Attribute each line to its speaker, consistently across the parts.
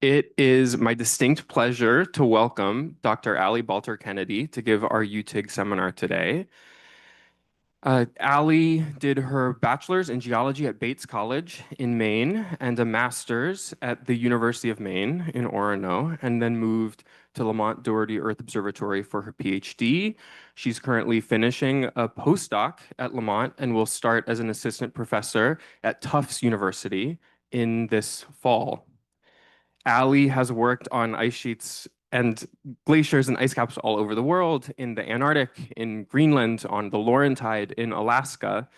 Speaker 1: It is my distinct pleasure to welcome Dr. Allie Balter-Kennedy to give our UTIG seminar today. Allie did her bachelor's in geology at Bates College in Maine and a master's at the University of Maine in Orono, and then moved to Lamont-Doherty Earth Observatory for her PhD. She's currently finishing a postdoc at Lamont and will start as an assistant professor at Tufts University in this fall. Allie has worked on ice sheets and glaciers and ice caps all over the world, in the Antarctic, in Greenland, on the Laurentide, in Alaska.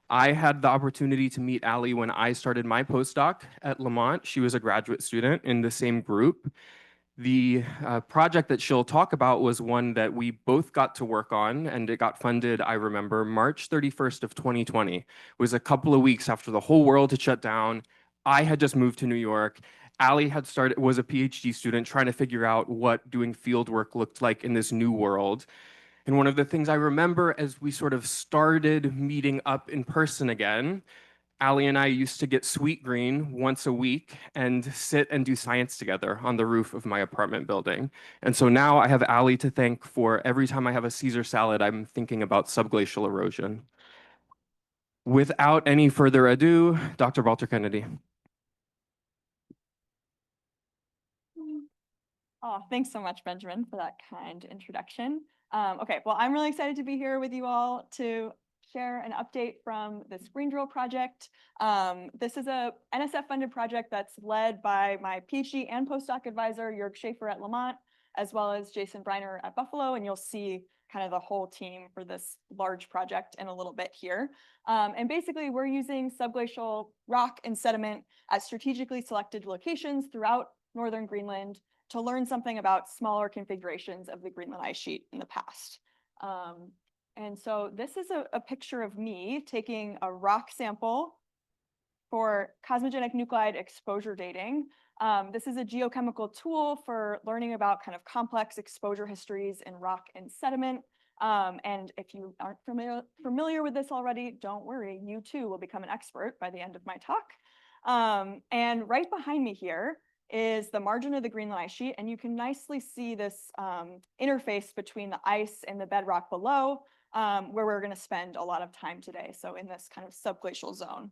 Speaker 1: I had the opportunity to meet Allie when I started my postdoc at Lamont. She was a graduate student in the same group. The project that she'll talk about was one that we both got to work on, and it got funded, I remember, March 31st of 2020. It was a couple of weeks after the whole world had shut down. I had just moved to New York. Allie was a PhD student trying to figure out what doing field work looked like in this new world. And one of the things I remember as we sort of started meeting up in person again, Allie and I used to get Sweet Green once a week and sit and do science together on the roof of my apartment building. And so now I have Allie to thank for every time I have a Caesar salad, I'm thinking about subglacial erosion. Without any further ado, Dr. Balter-Kennedy.
Speaker 2: Oh, thanks so much, Benjamin, for that kind introduction. Okay, well, I'm really excited to be here with you all to share an update from this GreenDrill project. This is a NSF-funded project that's led by my PhD and postdoc advisor, Jörg Schaefer at Lamont, as well as Jason Briner at Buffalo, and you'll see kind of the whole team for this large project in a little bit here. And basically, we're using subglacial rock and sediment at strategically selected locations throughout northern Greenland to learn something about smaller configurations of the Greenland ice sheet in the past. And so this is a picture of me taking a rock sample for cosmogenic nuclide exposure dating. This is a geochemical tool for learning about kind of complex exposure histories in rock and sediment. And if you aren't familiar with this already, don't worry, you too will become an expert by the end of my talk. And right behind me here is the margin of the Greenland ice sheet, and you can nicely see this interface between the ice and the bedrock below, where we're going to spend a lot of time today, so in this kind of subglacial zone.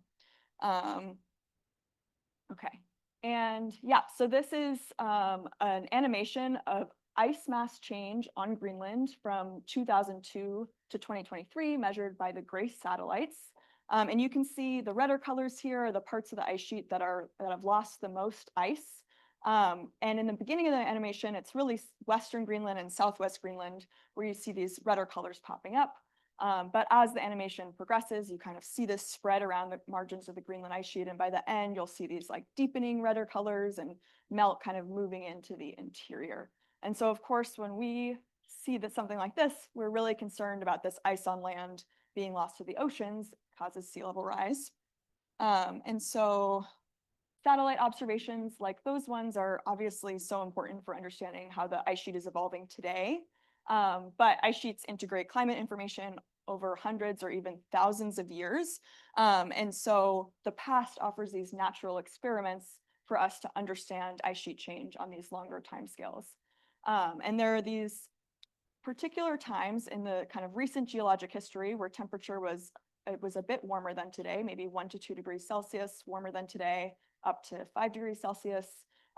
Speaker 2: Okay, and yeah, so this is an animation of ice mass change on Greenland from 2002 to 2023, measured by the GRACE satellites. And you can see the redder colors here are the parts of the ice sheet that have lost the most ice. And in the beginning of the animation, it's really Western Greenland and Southwest Greenland where you see these redder colors popping up. But as the animation progresses, you kind of see this spread around the margins of the Greenland ice sheet. And by the end, you'll see these like deepening redder colors and melt kind of moving into the interior. And so, of course, when we see that something like this, we're really concerned about this ice on land being lost to the oceans, causes sea level rise. And so satellite observations like those ones are obviously so important for understanding how the ice sheet is evolving today. But ice sheets integrate climate information over hundreds or even thousands of years. And so the past offers these natural experiments for us to understand ice sheet change on these longer timescales. And there are these particular times in the kind of recent geologic history where temperature was a bit warmer than today, maybe 1 to 2 degrees Celsius warmer than today, up to 5 degrees Celsius.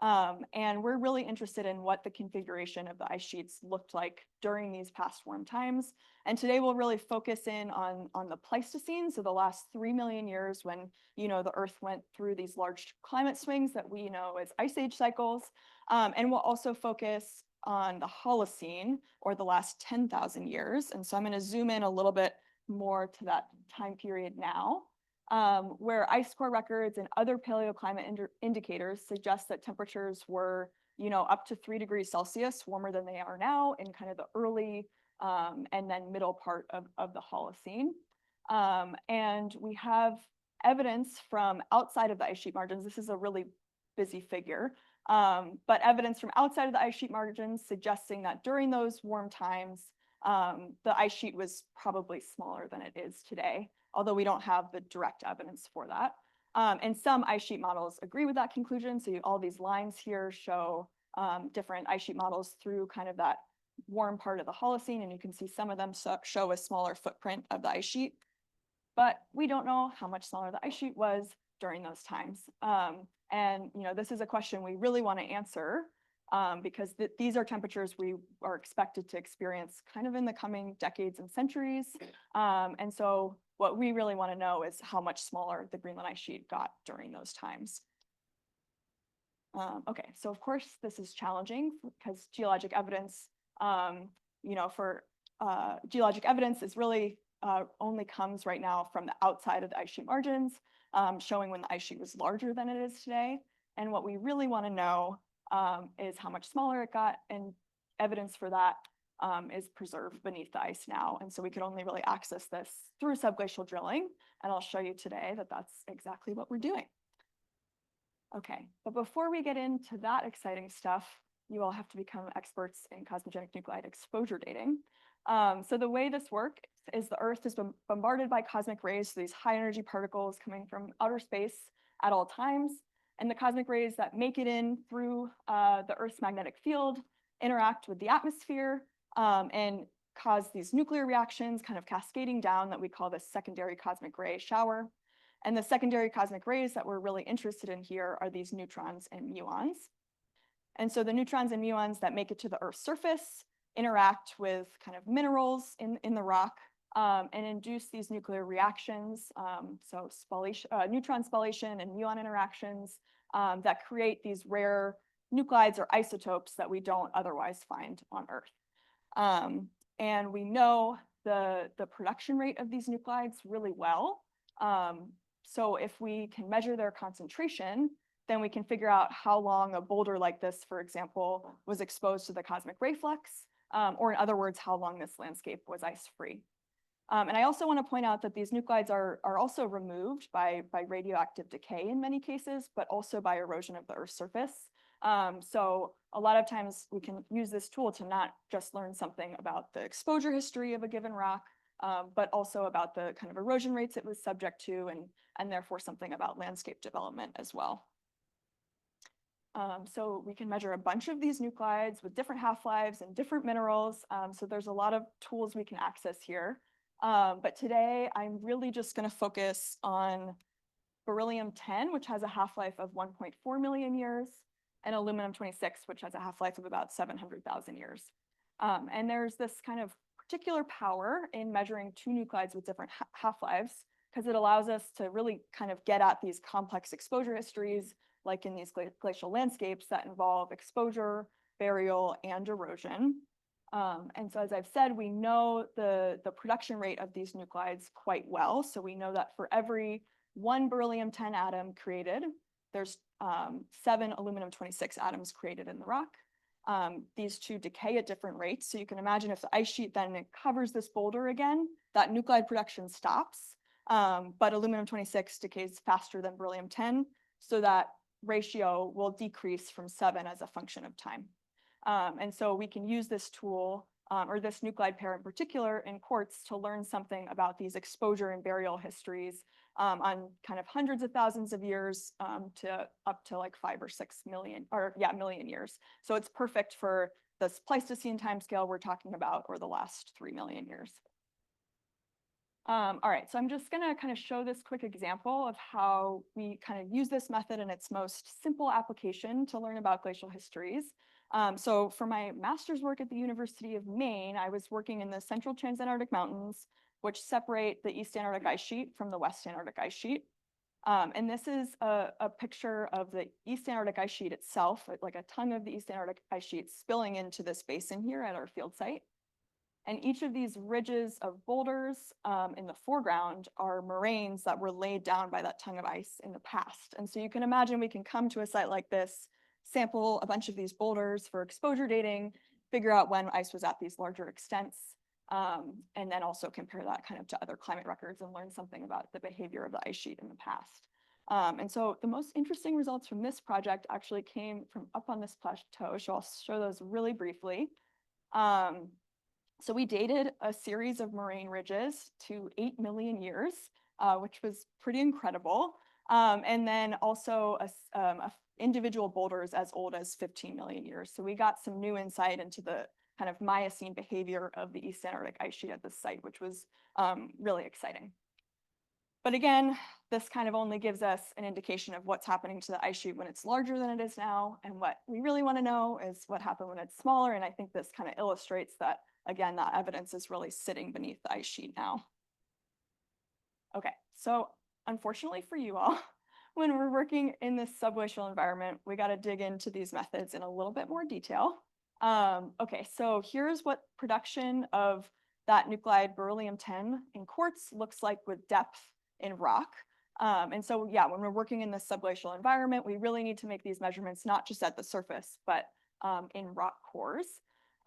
Speaker 2: And we're really interested in what the configuration of the ice sheets looked like during these past warm times. And today we'll really focus in on the Pleistocene, so the last 3 million years when, the Earth went through these large climate swings that we know as ice age cycles. And we'll also focus on the Holocene, or the last 10,000 years. And so I'm going to zoom in a little bit more to that time period now. Where ice core records and other paleoclimate indicators suggest that temperatures were, up to 3 degrees Celsius warmer than they are now in kind of the early and then middle part of the Holocene. And we have evidence from outside of the ice sheet margins. This is a really busy figure, but evidence from outside of the ice sheet margins suggesting that during those warm times, the ice sheet was probably smaller than it is today, although we don't have the direct evidence for that. And some ice sheet models agree with that conclusion. So all these lines here show different ice sheet models through kind of that warm part of the Holocene, and you can see some of them show a smaller footprint of the ice sheet. But we don't know how much smaller the ice sheet was during those times. And this is a question we really want to answer because these are temperatures we are expected to experience kind of in the coming decades and centuries. And so what we really want to know is how much smaller the Greenland ice sheet got during those times. Okay, so of course this is challenging because geologic evidence, geologic evidence is really only comes right now from the outside of the ice sheet margins, showing when the ice sheet was larger than it is today. And what we really want to know is how much smaller it got, and evidence for that is preserved beneath the ice now. And so we could only really access this through subglacial drilling. And I'll show you today that that's exactly what we're doing. Okay, but before we get into that exciting stuff, you all have to become experts in cosmogenic nuclide exposure dating. So the way this works is the Earth is bombarded by cosmic rays, so these high energy particles coming from outer space at all times. And the cosmic rays that make it in through the Earth's magnetic field interact with the atmosphere and cause these nuclear reactions kind of cascading down that we call the secondary cosmic ray shower. And the secondary cosmic rays that we're really interested in here are these neutrons and muons. And so the neutrons and muons that make it to the Earth's surface interact with kind of minerals in the rock and induce these nuclear reactions. So neutron spallation and muon interactions that create these rare nuclides or isotopes that we don't otherwise find on Earth. And we know the production rate of these nuclides really well. So if we can measure their concentration, then we can figure out how long a boulder like this, for example, was exposed to the cosmic ray flux, or in other words, how long this landscape was ice-free. And I also want to point out that these nuclides are also removed by radioactive decay in many cases, but also by erosion of the Earth's surface. So a lot of times we can use this tool to not just learn something about the exposure history of a given rock, but also about the kind of erosion rates it was subject to, and therefore something about landscape development as well. So we can measure a bunch of these nuclides with different half-lives and different minerals. So there's a lot of tools we can access here. But today I'm really just going to focus on beryllium-10, which has a half-life of 1.4 million years, and aluminum-26, which has a half-life of about 700,000 years. And there's this kind of particular power in measuring two nuclides with different half-lives, because it allows us to really kind of get at these complex exposure histories, like in these glacial landscapes that involve exposure, burial, and erosion. And so as I've said, we know the production rate of these nuclides quite well. So we know that for every one beryllium-10 atom created, there's 7 aluminum-26 atoms created in the rock. These two decay at different rates. So you can imagine if the ice sheet then covers this boulder again, that nuclide production stops, but aluminum-26 decays faster than beryllium-10, so that ratio will decrease from 7 as a function of time. And so we can use this tool, or this nuclide pair in particular, in quartz to learn something about these exposure and burial histories on kind of hundreds of thousands of years to up to like 5 or 6 million, million years. So it's perfect for this Pleistocene timescale we're talking about, or the last 3 million years. All right, so I'm just gonna kind of show this quick example of how we kind of use this method in its most simple application to learn about glacial histories. So for my master's work at the University of Maine, I was working in the central transantarctic mountains, which separate the East Antarctic ice sheet from the West Antarctic ice sheet. And this is a picture of the East Antarctic ice sheet itself, like a tongue of the East Antarctic ice sheet spilling into this basin here at our field site. And each of these ridges of boulders in the foreground are moraines that were laid down by that tongue of ice in the past. And so you can imagine we can come to a site like this, sample a bunch of these boulders for exposure dating, figure out when ice was at these larger extents, and then also compare that kind of to other climate records and learn something about the behavior of the ice sheet in the past. And so the most interesting results from this project actually came from up on this plateau, so I'll show those really briefly. So we dated a series of moraine ridges to 8 million years, which was pretty incredible. And then also individual boulders as old as 15 million years. So we got some new insight into the kind of Miocene behavior of the East Antarctic ice sheet at this site, which was really exciting. But again, this kind of only gives us an indication of what's happening to the ice sheet when it's larger than it is now. And what we really want to know is what happened when it's smaller. And I think this kind of illustrates that, again, that evidence is really sitting beneath the ice sheet now. Okay, so unfortunately for you all, when we're working in this subglacial environment, we got to dig into these methods in a little bit more detail. Okay, so here's what production of that nuclide beryllium-10 in quartz looks like with depth in rock. And so, yeah, when we're working in this subglacial environment, we really need to make these measurements not just at the surface, but in rock cores.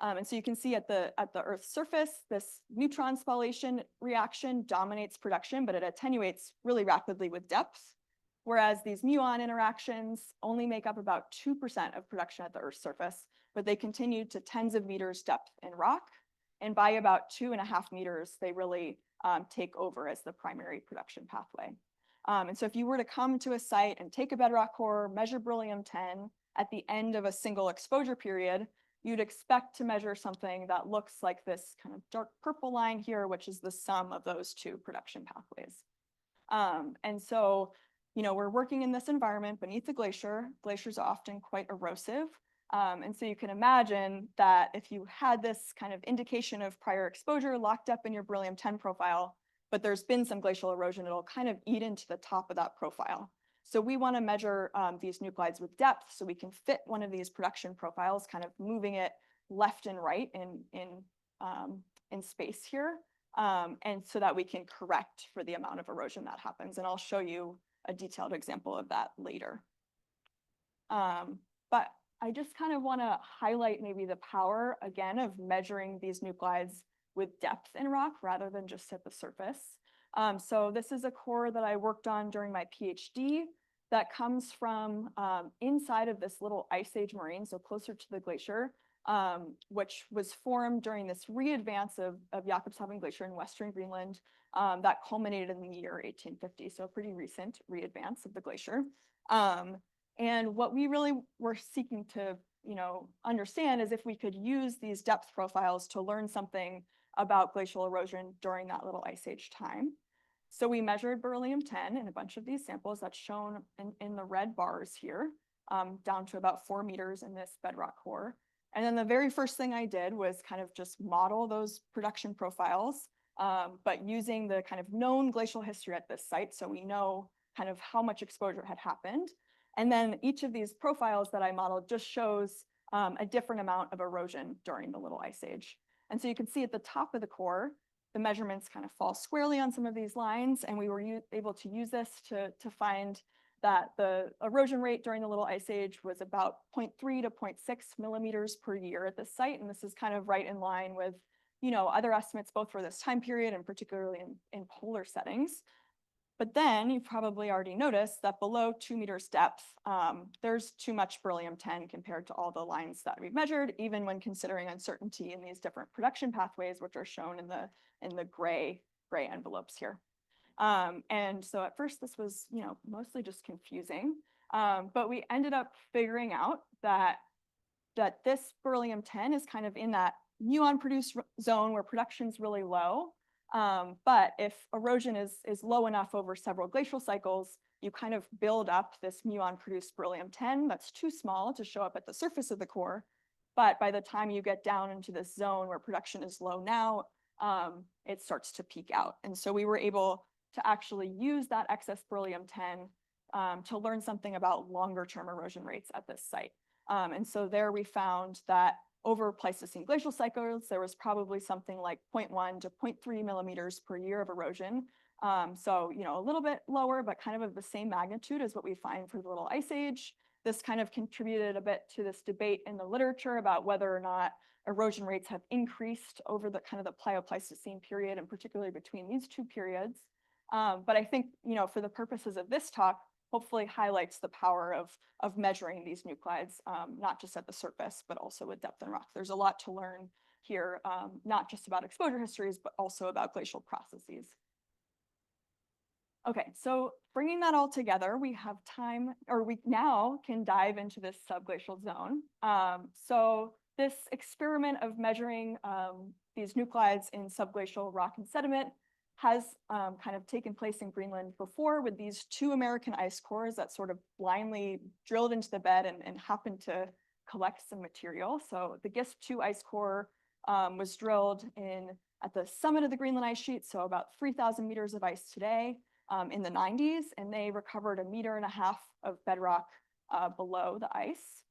Speaker 2: And so you can see at the Earth's surface, this neutron spallation reaction dominates production, but it attenuates really rapidly with depth. Whereas these muon interactions only make up about 2% of production at the Earth's surface, but they continue to tens of meters depth in rock. And by about 2.5 meters, they really take over as the primary production pathway. And so if you were to come to a site and take a bedrock core, measure beryllium-10 at the end of a single exposure period, you'd expect to measure something that looks like this kind of dark purple line here, which is the sum of those two production pathways. And so, you know, we're working in this environment beneath the glacier. Glaciers are often quite erosive. And so you can imagine that if you had this kind of indication of prior exposure locked up in your beryllium-10 profile, but there's been some glacial erosion, it'll kind of eat into the top of that profile. So we want to measure these nuclides with depth so we can fit one of these production profiles, kind of moving it left and right in space here, and so that we can correct for the amount of erosion that happens. And I'll show you a detailed example of that later. But I just kind of want to highlight maybe the power, again, of measuring these nuclides with depth in rock rather than just at the surface. So this is a core that I worked on during my PhD that comes from inside of this little ice age moraine, so closer to the glacier, which was formed during this re-advance of Jakobshavn Glacier in Western Greenland that culminated in the year 1850, so a pretty recent re-advance of the glacier. And what we really were seeking to, you know, understand is if we could use these depth profiles to learn something about glacial erosion during that little ice age time. So we measured beryllium-10 in a bunch of these samples that's shown in the red bars here, down to about 4 meters in this bedrock core. And then the very first thing I did was kind of just model those production profiles, but using the kind of known glacial history at this site, so we know kind of how much exposure had happened. And then each of these profiles that I modeled just shows a different amount of erosion during the little ice age. And so you can see at the top of the core, the measurements kind of fall squarely on some of these lines, and we were able to use this to find that the erosion rate during the little ice age was about 0.3 to 0.6 millimeters per year at this site. And this is kind of right in line with, you know, other estimates, both for this time period and particularly in polar settings. But then you've probably already noticed that below 2 meters depth, there's too much beryllium-10 compared to all the lines that we've measured, even when considering uncertainty in these different production pathways, which are shown in the gray envelopes here. And so at first this was, you know, mostly just confusing, but we ended up figuring out that this beryllium-10 is kind of in that muon produced zone where production's really low. But if erosion is low enough over several glacial cycles, you kind of build up this muon-produced beryllium-10 that's too small to show up at the surface of the core. But by the time you get down into this zone where production is low now, it starts to peak out. And so we were able to actually use that excess beryllium-10 to learn something about longer-term erosion rates at this site. And so there we found that over Pleistocene glacial cycles, there was probably something like 0.1 to 0.3 millimeters per year of erosion. So, you know, a little bit lower, but kind of the same magnitude as what we find for the little ice age. This kind of contributed a bit to this debate in the literature about whether or not erosion rates have increased over the kind of the Plio-Pleistocene period, and particularly between these two periods. But I think, you know, for the purposes of this talk, hopefully highlights the power of measuring these nuclides, not just at the surface, but also with depth in rock. There's a lot to learn here, not just about exposure histories, but also about glacial processes. Okay, so bringing that all together, we have time, or we now can dive into this subglacial zone. So this experiment of measuring these nuclides in subglacial rock and sediment has kind of taken place in Greenland before with these two American ice cores that sort of blindly drilled into the bed and happened to collect some material. So the GISP-2 ice core was drilled at the summit of the Greenland Ice Sheet, so about 3,000 meters of ice today. In the 90s, and they recovered 1.5 meters of bedrock below the ice.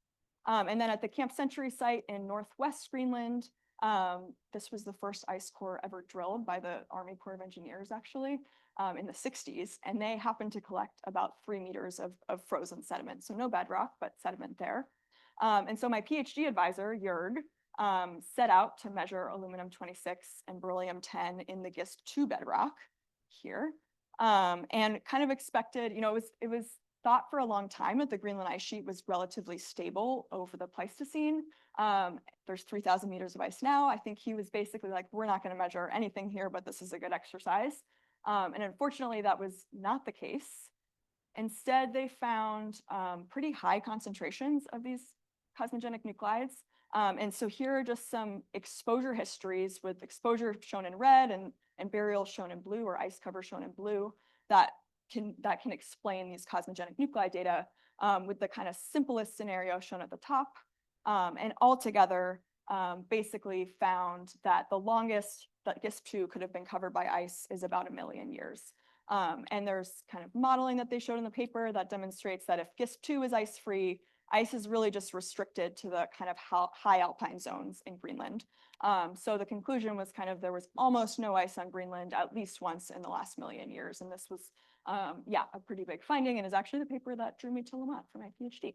Speaker 2: And then at the Camp Century site in Northwest Greenland, this was the first ice core ever drilled by the Army Corps of Engineers, actually, in the 60s. And they happened to collect about 3 meters of frozen sediment. So no bedrock, but sediment there. And so my PhD advisor, Jörg, set out to measure aluminum-26 and beryllium-10 in the GISP-2 bedrock here. And kind of expected, it was thought for a long time that the Greenland ice sheet was relatively stable over the Pleistocene. There's 3,000 meters of ice now. I think he was basically like, we're not going to measure anything here, but this is a good exercise. And unfortunately, that was not the case. Instead, they found pretty high concentrations of these cosmogenic nuclides. And so here are just some exposure histories with exposure shown in red and burial shown in blue, or ice cover shown in blue, that can explain these cosmogenic nuclide data, with the kind of simplest scenario shown at the top. And altogether, basically found that the longest that GISP-2 could have been covered by ice is about 1 million years. And there's kind of modeling that they showed in the paper that demonstrates that if GISP-2 is ice-free, ice is really just restricted to the kind of high alpine zones in Greenland. So the conclusion was kind of there was almost no ice on Greenland at least once in the last 1 million years. And this was, a pretty big finding, and is actually the paper that drew me to Lamont for my PhD.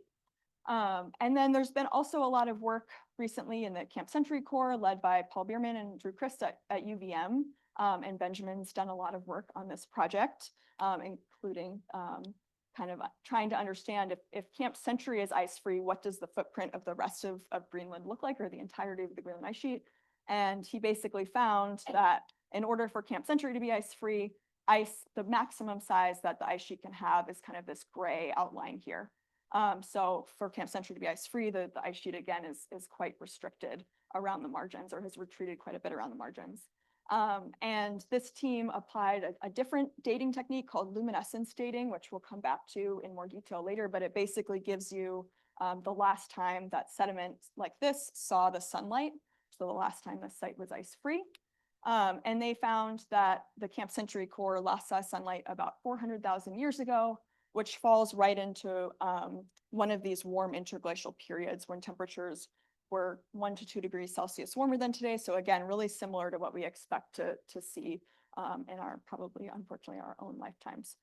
Speaker 2: And then there's been also a lot of work recently in the Camp Century core led by Paul Bierman and Drew Christ at UVM. And Benjamin's done a lot of work on this project, including kind of trying to understand if Camp Century is ice-free, what does the footprint of the rest of Greenland look like, or the entirety of the Greenland ice sheet? And he basically found that in order for Camp Century to be ice-free, the maximum size that the ice sheet can have is kind of this gray outline here. So for Camp Century to be ice-free, the ice sheet again is quite restricted around the margins, or has retreated quite a bit around the margins. And this team applied a different dating technique called luminescence dating, which we'll come back to in more detail later, but it basically gives you the last time that sediment like this saw the sunlight, so the last time the site was ice-free. And they found that the Camp Century core last saw sunlight about 400,000 years ago, which falls right into one of these warm interglacial periods when temperatures were 1 to 2 degrees Celsius warmer than today. So again, really similar to what we expect to see in our probably, unfortunately, our own lifetimes.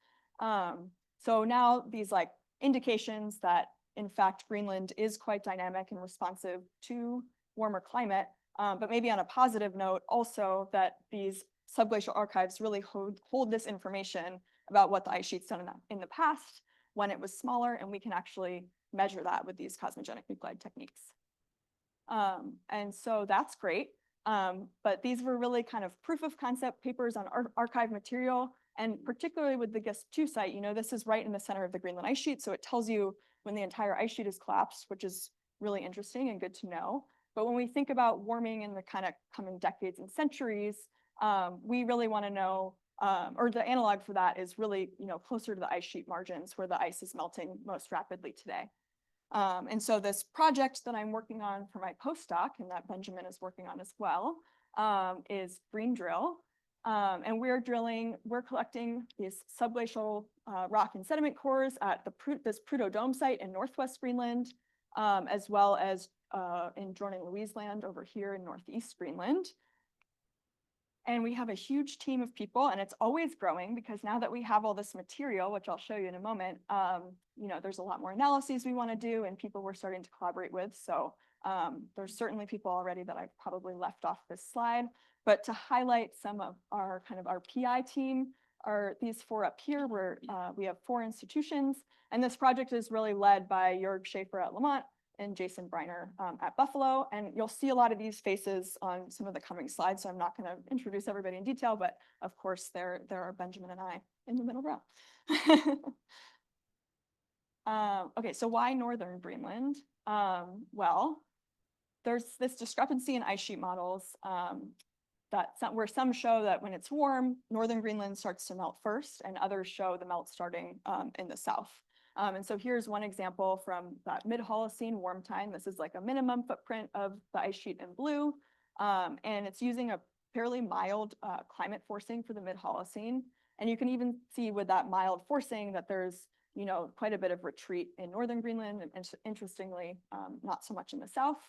Speaker 2: So now these like indications that in fact Greenland is quite dynamic and responsive to warmer climate, but maybe on a positive note also that these subglacial archives really hold this information about what the ice sheet's done in the past when it was smaller, and we can actually measure that with these cosmogenic nuclide techniques. And so that's great. But these were really kind of proof of concept papers on archive material, and particularly with the GISP-2 site, this is right in the center of the Greenland ice sheet. So it tells you when the entire ice sheet is collapsed, which is really interesting and good to know. But when we think about warming in the kind of coming decades and centuries, we really want to know, or the analog for that is really, closer to the ice sheet margins where the ice is melting most rapidly today. And so this project that I'm working on for my postdoc, and that Benjamin is working on as well, is GreenDrill. And we're collecting these subglacial rock and sediment cores at this Prudhoe Dome site in Northwest Greenland, as well as in Dronning-Louise Land over here in Northeast Greenland. And we have a huge team of people, and it's always growing because now that we have all this material, which I'll show you in a moment, there's a lot more analyses we want to do and people we're starting to collaborate with. So there's certainly people already that I've probably left off this slide, but to highlight some of our PI team are these 4 up here, where we have 4 institutions. And this project is really led by Jörg Schaefer at Lamont and Jason Briner at Buffalo. And you'll see a lot of these faces on some of the coming slides, so I'm not going to introduce everybody in detail, but of course there are Benjamin and I. in the middle row. Okay, so why northern Greenland? Well, there's this discrepancy in ice sheet models where some show that when it's warm, northern Greenland starts to melt first, and others show the melt starting in the south. And so here's one example from that mid-Holocene warm time. This is like a minimum footprint of the ice sheet in blue, and it's using a fairly mild climate forcing for the mid-Holocene. And you can even see with that mild forcing that there's quite a bit of retreat in northern Greenland, and interestingly, not so much in the south.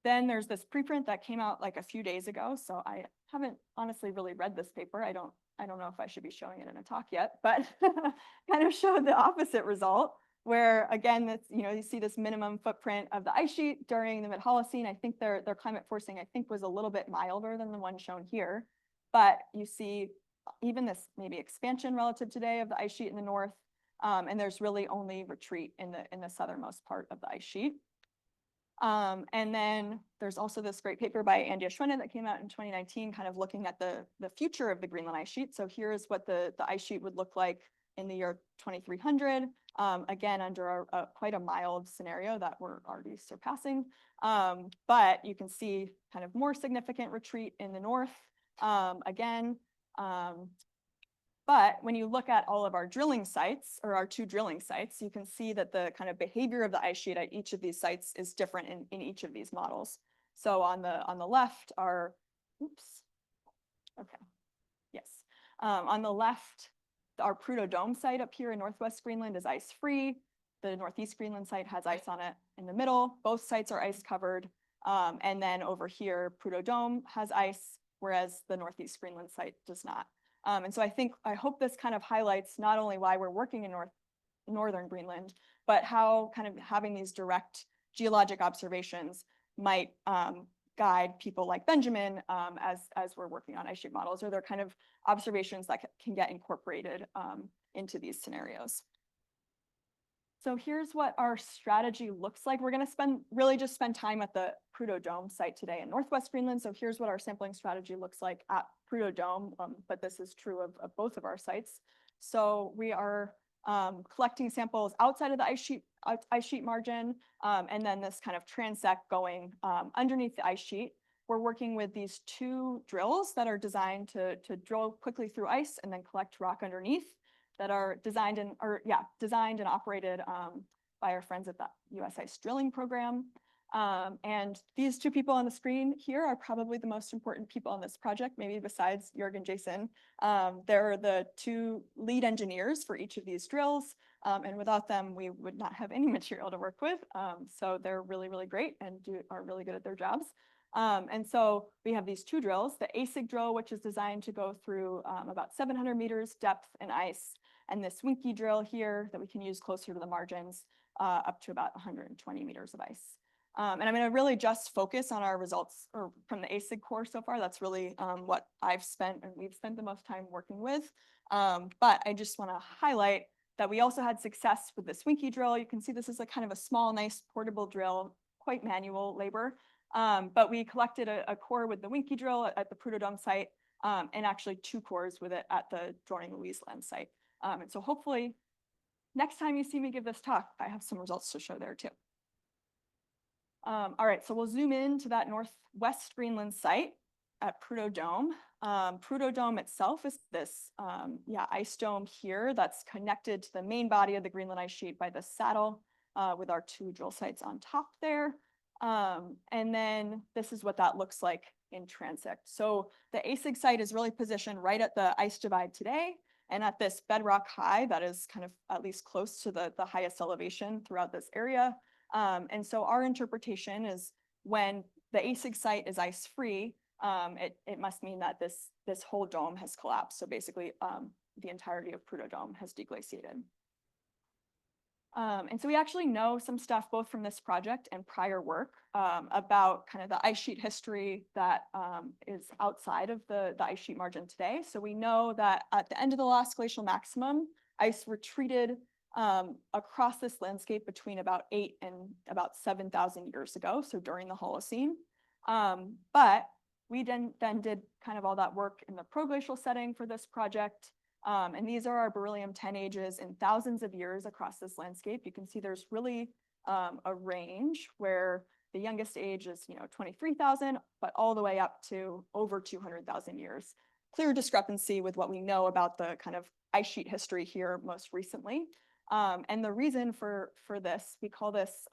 Speaker 2: Then there's this preprint that came out like a few days ago. So I haven't honestly really read this paper. I don't know if I should be showing it in a talk yet, but kind of showed the opposite result, where again, you see this minimum footprint of the ice sheet during the mid-Holocene. I think their climate forcing, I think, was a little bit milder than the one shown here. But you see even this maybe expansion relative today of the ice sheet in the north. And there's really only retreat in the southernmost part of the ice sheet. And then there's also this great paper by Andy Ashwena that came out in 2019, kind of looking at the future of the Greenland ice sheet. So here's what the ice sheet would look like in the year 2300, again, under quite a mild scenario that we're already surpassing. But you can see kind of more significant retreat in the north, again. But when you look at all of our drilling sites, or our 2 drilling sites, you can see that the kind of behavior of the ice sheet at each of these sites is different in each of these models. So on the left are, on the left, our Prudhoe Dome site up here in northwest Greenland is ice-free. The northeast Greenland site has ice on it in the middle. Both sites are ice covered. And then over here, Prudhoe Dome has ice, whereas the northeast Greenland site does not. And so I hope this kind of highlights not only why we're working in northern Greenland, but how kind of having these direct geologic observations might guide people like Benjamin as we're working on ice sheet models, or they're kind of observations that can get incorporated into these scenarios. So here's what our strategy looks like. We're going to really just spend time at the Prudhoe Dome site today in northwest Greenland. So here's what our sampling strategy looks like at Prudhoe Dome, but this is true of both of our sites. So we are collecting samples outside of the ice sheet margin, and then this kind of transect going underneath the ice sheet. We're working with these 2 drills that are designed to drill quickly through ice and then collect rock underneath, that are designed and operated by our friends at the US Ice Drilling Program. And these 2 people on the screen here are probably the most important people on this project, maybe besides Jörg and Jason. They're the 2 lead engineers for each of these drills. And without them, we would not have any material to work with. So they're really, really great and are really good at their jobs. And so we have these 2 drills, the ASIG drill, which is designed to go through about 700 meters depth in ice, and this Winky drill here that we can use closer to the margins, up to about 120 meters of ice. And I'm going to really just focus on our results from the ASIG core so far. That's really what I've spent and we've spent the most time working with. But I just want to highlight that we also had success with this Winky drill. You can see this is a kind of a small, nice portable drill, quite manual labor. But we collected a core with the Winky drill at the Prudhoe Dome site, and actually 2 cores with it at the Dorning-Louise Land site. And so hopefully next time you see me give this talk, I have some results to show there too. All right, so we'll zoom in to that northwest Greenland site at Prudhoe Dome. Prudhoe Dome itself is this ice dome here that's connected to the main body of the Greenland ice sheet by the saddle, with our 2 drill sites on top there. And then this is what that looks like in transect. So the ASIG site is really positioned right at the ice divide today, and at this bedrock high that is kind of at least close to the highest elevation throughout this area. And so our interpretation is when the ASIG site is ice-free, it must mean that this whole dome has collapsed. So basically, the entirety of Prudhoe Dome has deglaciated. And so we actually know some stuff both from this project and prior work about kind of the ice sheet history that is outside of the ice sheet margin today. So we know that at the end of the last glacial maximum, ice retreated across this landscape between about 8 and about 7,000 years ago, so during the Holocene. But we then did kind of all that work in the proglacial setting for this project. And these are our beryllium-10 ages in thousands of years across this landscape. You can see there's really a range where the youngest age is 23,000, but all the way up to over 200,000 years. Clear discrepancy with what we know about the kind of ice sheet history here most recently. And the reason for this, we call this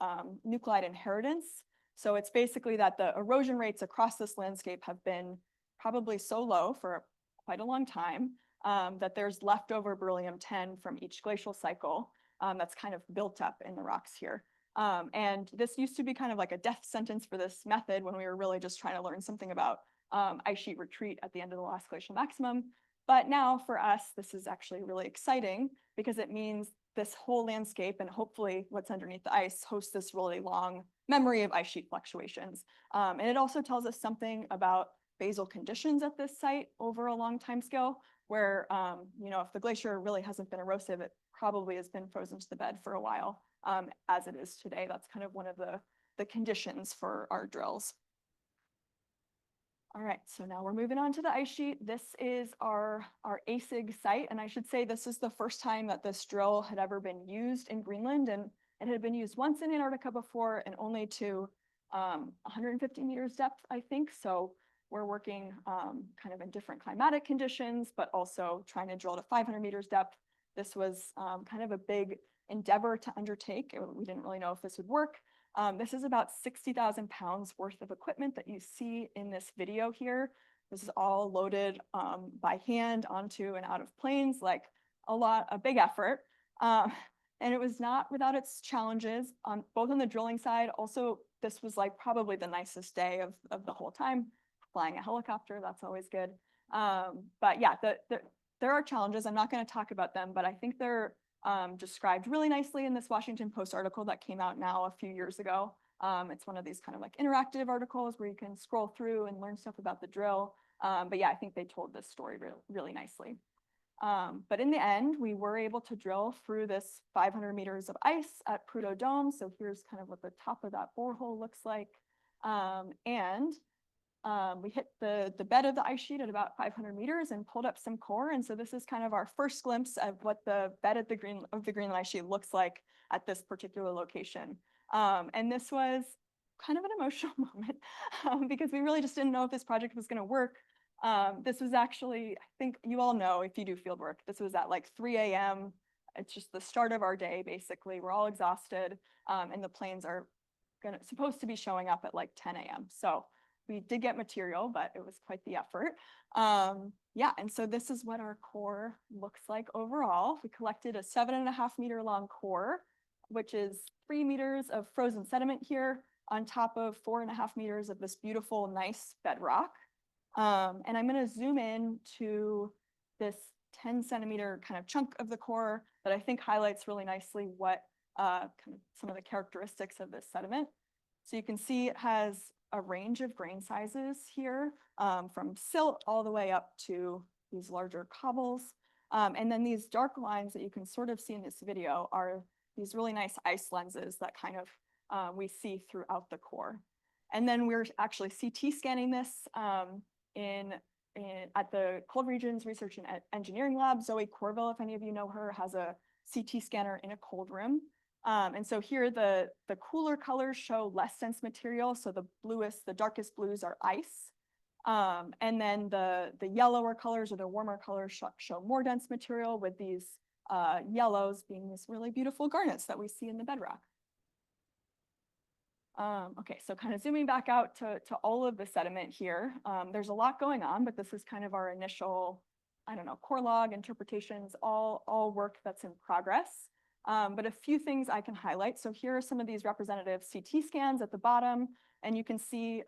Speaker 2: nuclide inheritance. So it's basically that the erosion rates across this landscape have been probably so low for quite a long time that there's leftover beryllium-10 from each glacial cycle that's kind of built up in the rocks here. And this used to be kind of like a death sentence for this method when we were really just trying to learn something about ice sheet retreat at the end of the last glacial maximum. But now for us, this is actually really exciting because it means this whole landscape and hopefully what's underneath the ice hosts this really long memory of ice sheet fluctuations. And it also tells us something about basal conditions at this site over a long time scale where, if the glacier really hasn't been erosive, it probably has been frozen to the bed for a while, as it is today. That's kind of one of the conditions for our drills. All right, so now we're moving on to the ice sheet. This is our ASIG site, and I should say this is the first time that this drill had ever been used in Greenland, and it had been used once in Antarctica before and only to 150 meters depth, I think. So we're working kind of in different climatic conditions, but also trying to drill to 500 meters depth. This was kind of a big endeavor to undertake. We didn't really know if this would work. This is about 60,000 pounds worth of equipment that you see in this video here. This is all loaded by hand onto and out of planes, like a big effort. And it was not without its challenges, both on the drilling side. Also, this was like probably the nicest day of the whole time. Flying a helicopter, that's always good. But yeah, there are challenges. I'm not going to talk about them, but I think they're described really nicely in this Washington Post article that came out now a few years ago. It's one of these kind of like interactive articles where you can scroll through and learn stuff about the drill. But yeah, I think they told this story really nicely. But in the end, we were able to drill through this 500 meters of ice at Prudhoe Dome. So here's kind of what the top of that borehole looks like. We hit the bed of the ice sheet at about 500 meters and pulled up some core. And so this is kind of our first glimpse of what the bed of the Greenland ice sheet looks like at this particular location. And this was kind of an emotional moment because we really just didn't know if this project was going to work. This was actually, I think you all know if you do field work, this was at like 3 a.m. It's just the start of our day, basically. We're all exhausted and the planes are supposed to be showing up at like 10 a.m. So we did get material, but it was quite the effort. Yeah, and so this is what our core looks like overall. We collected a 7.5 meter long core, which is 3 meters of frozen sediment here on top of 4.5 meters of this beautiful, nice bedrock. And I'm going to zoom in to this 10 centimeter kind of chunk of the core that I think highlights really nicely what kind of some of the characteristics of this sediment. So you can see it has a range of grain sizes here, from silt all the way up to these larger cobbles. And then these dark lines that you can sort of see in this video are these really nice ice lenses that kind of we see throughout the core. And then we're actually CT scanning this at the Cold Regions Research and Engineering Lab. Zoe Corville, if any of you know her, has a CT scanner in a cold room. And so here the cooler colors show less dense material. So the darkest blues are ice. And then the yellower colors or the warmer colors show more dense material, with these yellows being these really beautiful garnets that we see in the bedrock. Okay, so kind of zooming back out to all of the sediment here. There's a lot going on, but this is kind of our initial, core log interpretations, all work that's in progress. But a few things I can highlight. So here are some of these representative CT scans at the bottom, and you can see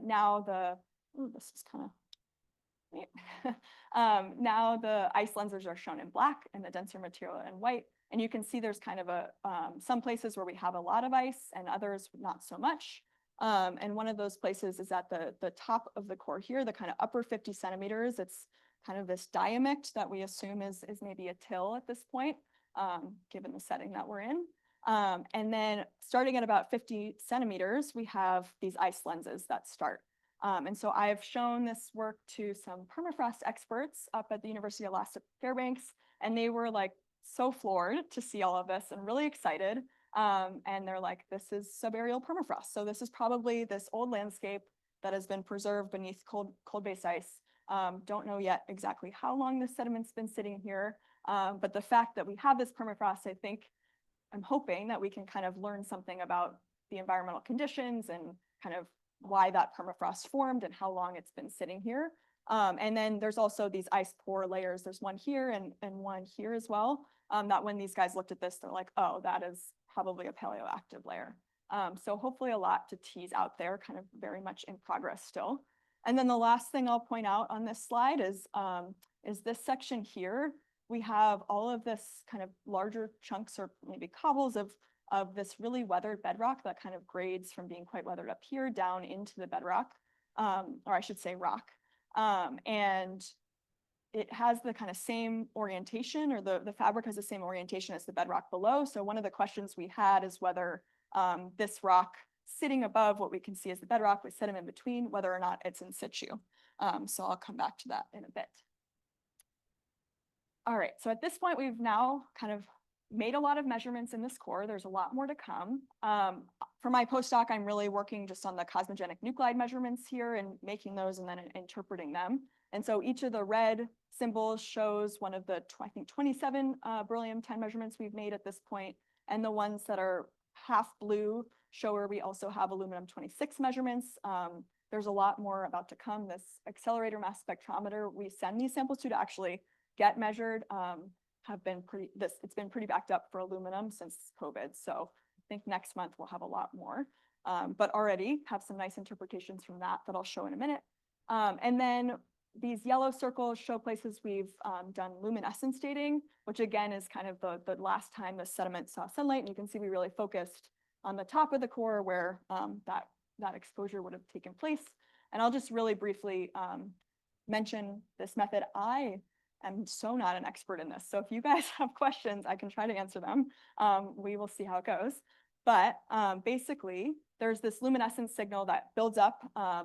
Speaker 2: now this is kind of now the ice lenses are shown in black and the denser material in white. And you can see there's kind of some places where we have a lot of ice and others not so much. And one of those places is at the top of the core here, the kind of upper 50 centimeters. It's kind of this diamict that we assume is maybe a till at this point, given the setting that we're in. And then starting at about 50 centimeters, we have these ice lenses that start. And so I've shown this work to some permafrost experts up at the University of Alaska Fairbanks, and they were like so floored to see all of this and really excited. And they're like, this is subaerial permafrost. So this is probably this old landscape that has been preserved beneath cold-based ice. Don't know yet exactly how long this sediment's been sitting here, but the fact that we have this permafrost, I think, I'm hoping that we can kind of learn something about the environmental conditions and kind of why that permafrost formed and how long it's been sitting here. And then there's also these ice pore layers. There's one here and one here as well. That when these guys looked at this, they're like, oh, that is probably a paleoactive layer. So hopefully a lot to tease out there, kind of very much in progress still. And then the last thing I'll point out on this slide is this section here. We have all of this kind of larger chunks or maybe cobbles of this really weathered bedrock that kind of grades from being quite weathered up here down into the bedrock, or I should say rock. And it has the kind of same orientation, or the fabric has the same orientation as the bedrock below. So one of the questions we had is whether this rock sitting above what we can see as the bedrock with sediment between, whether or not it's in situ. So I'll come back to that in a bit. All right, so at this point, we've now kind of made a lot of measurements in this core. There's a lot more to come. For my postdoc, I'm really working just on the cosmogenic nuclide measurements here and making those and then interpreting them. And so each of the red symbols shows one of the, I think, 27 beryllium-10 measurements we've made at this point. And the ones that are half blue show where we also have aluminum-26 measurements. There's a lot more about to come. This accelerator mass spectrometer we send these samples to actually get measured have been it's been pretty backed up for aluminum since COVID. So I think next month we'll have a lot more, but already have some nice interpretations from that I'll show in a minute. And then these yellow circles show places we've done luminescence dating, which again is kind of the last time the sediment saw sunlight. And you can see we really focused on the top of the core where that exposure would have taken place. And I'll just really briefly mention this method. I'm so not an expert in this. So if you guys have questions, I can try to answer them. We will see how it goes. But basically, there's this luminescence signal that builds up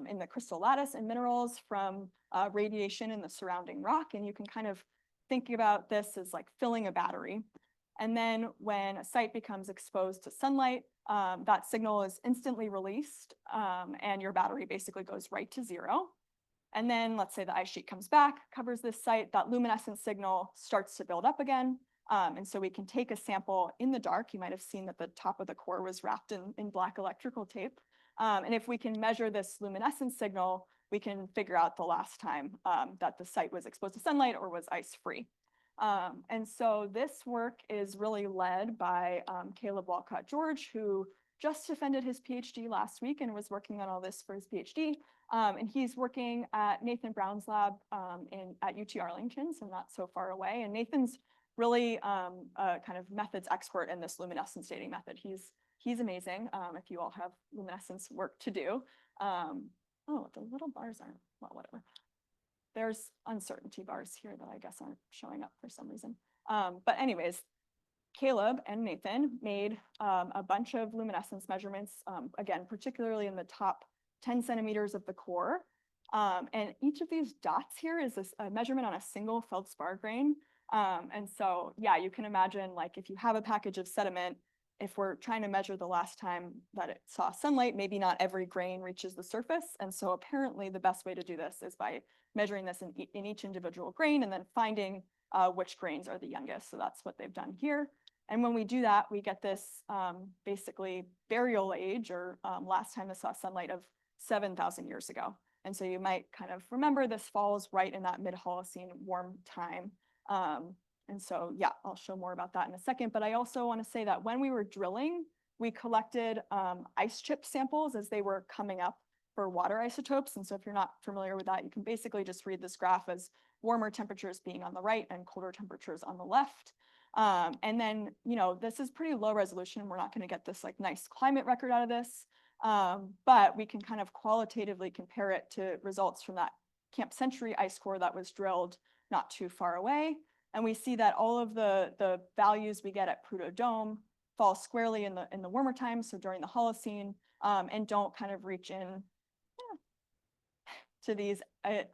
Speaker 2: in the crystal lattice in minerals from radiation in the surrounding rock. And you can kind of think about this as like filling a battery. And then when a site becomes exposed to sunlight, that signal is instantly released and your battery basically goes right to zero. And then let's say the ice sheet comes back, covers this site, that luminescence signal starts to build up again. And so we can take a sample in the dark. You might have seen that the top of the core was wrapped in black electrical tape. And if we can measure this luminescence signal, we can figure out the last time that the site was exposed to sunlight or was ice-free. And so this work is really led by Caleb Walcott-George, who just defended his PhD last week and was working on all this for his PhD. And he's working at Nathan Brown's lab at UT Arlington, so not so far away. And Nathan's really a kind of methods expert in this luminescence dating method. He's amazing if you all have luminescence work to do. Oh, the little bars aren't, well, whatever. There's uncertainty bars here that I guess aren't showing up for some reason. But anyways, Caleb and Nathan made a bunch of luminescence measurements, again, particularly in the top 10 centimeters of the core. And each of these dots here is a measurement on a single feldspar grain. And so, yeah, you can imagine, like, if you have a package of sediment, if we're trying to measure the last time that it saw sunlight, maybe not every grain reaches the surface. And so apparently the best way to do this is by measuring this in each individual grain and then finding which grains are the youngest. So that's what they've done here. And when we do that, we get this basically burial age, or last time this saw sunlight, of 7,000 years ago. And so you might kind of remember this falls right in that mid-Holocene warm time. And so, yeah, I'll show more about that in a second. But I also want to say that when we were drilling, we collected ice chip samples as they were coming up for water isotopes. And so if you're not familiar with that, you can basically just read this graph as warmer temperatures being on the right and colder temperatures on the left. And then, you know, this is pretty low resolution. We're not going to get this like nice climate record out of this. But we can kind of qualitatively compare it to results from that Camp Century ice core that was drilled not too far away. And we see that all of the values we get at Prudhoe Dome fall squarely in the warmer times, so during the Holocene, and don't kind of reach in. to these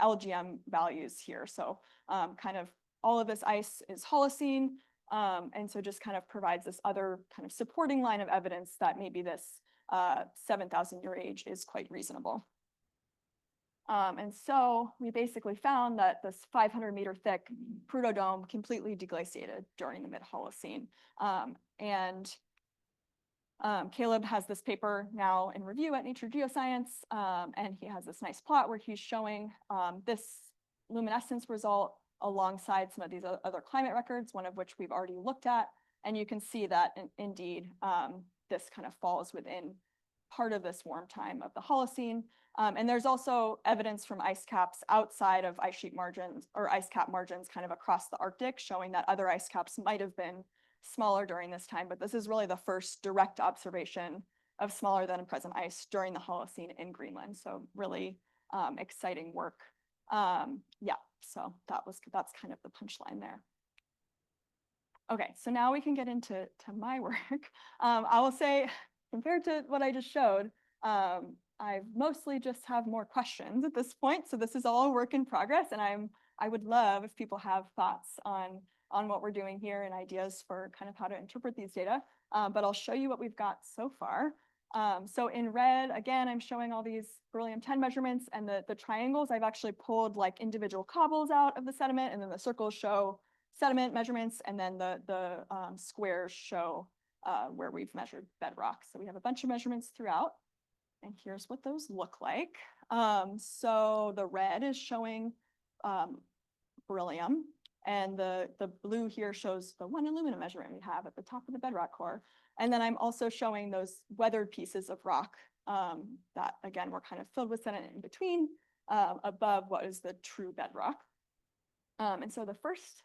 Speaker 2: LGM values here. So kind of all of this ice is Holocene. And so just kind of provides this other kind of supporting line of evidence that maybe this 7,000-year age is quite reasonable. And so we basically found that this 500-meter thick Prudhoe Dome completely deglaciated during the mid-Holocene. Caleb has this paper now in review at Nature Geoscience, and he has this nice plot where he's showing this luminescence result alongside some of these other climate records, one of which we've already looked at. And you can see that indeed, this kind of falls within part of this warm time of the Holocene. And there's also evidence from ice caps outside of ice sheet margins or ice cap margins kind of across the Arctic, showing that other ice caps might have been smaller during this time. But this is really the first direct observation of smaller than present ice during the Holocene in Greenland. So really exciting work. Yeah, so that's kind of the punchline there. Okay, so now we can get into my work. I will say, compared to what I just showed, I mostly just have more questions at this point. So this is all a work in progress, and I would love if people have thoughts on what we're doing here and ideas for kind of how to interpret these data. But I'll show you what we've got so far. So in red, again, I'm showing all these beryllium-10 measurements, and the triangles, I've actually pulled like individual cobbles out of the sediment, and then the circles show sediment measurements, and then the squares show where we've measured bedrock. So we have a bunch of measurements throughout, and here's what those look like. So the red is showing beryllium, and the blue here shows the 1 alumina measurement we have at the top of the bedrock core. And then I'm also showing those weathered pieces of rock that, again, were kind of filled with sediment in between above what is the true bedrock. And so the first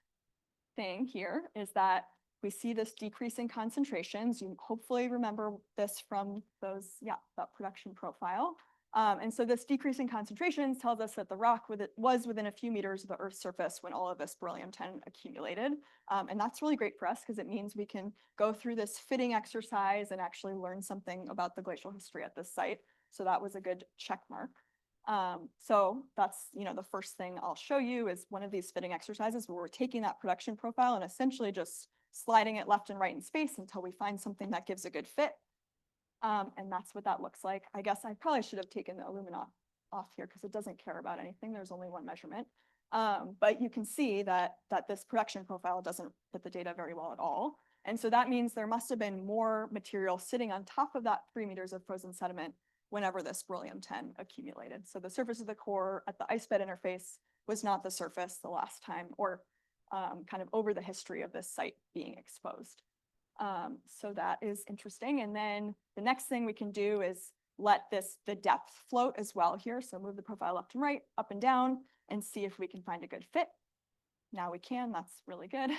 Speaker 2: thing here is that we see this decrease in concentrations. You hopefully remember this from those, that production profile. And so this decrease in concentrations tells us that the rock was within a few meters of the Earth's surface when all of this beryllium-10 accumulated. And that's really great for us because it means we can go through this fitting exercise and actually learn something about the glacial history at this site. So that was a good check mark. So that's, the first thing I'll show you is one of these fitting exercises where we're taking that production profile and essentially just sliding it left and right in space until we find something that gives a good fit. And that's what that looks like. I guess I probably should have taken the alumina off here because it doesn't care about anything. There's only one measurement. But you can see that this production profile doesn't fit the data very well at all. And so that means there must have been more material sitting on top of that 3 meters of frozen sediment whenever this beryllium-10 accumulated. So the surface of the core at the ice bed interface was not the surface the last time, or kind of over the history of this site being exposed. So that is interesting. And then the next thing we can do is let the depth float as well here. So move the profile left and right, up and down, and see if we can find a good fit. Now we can, that's really good.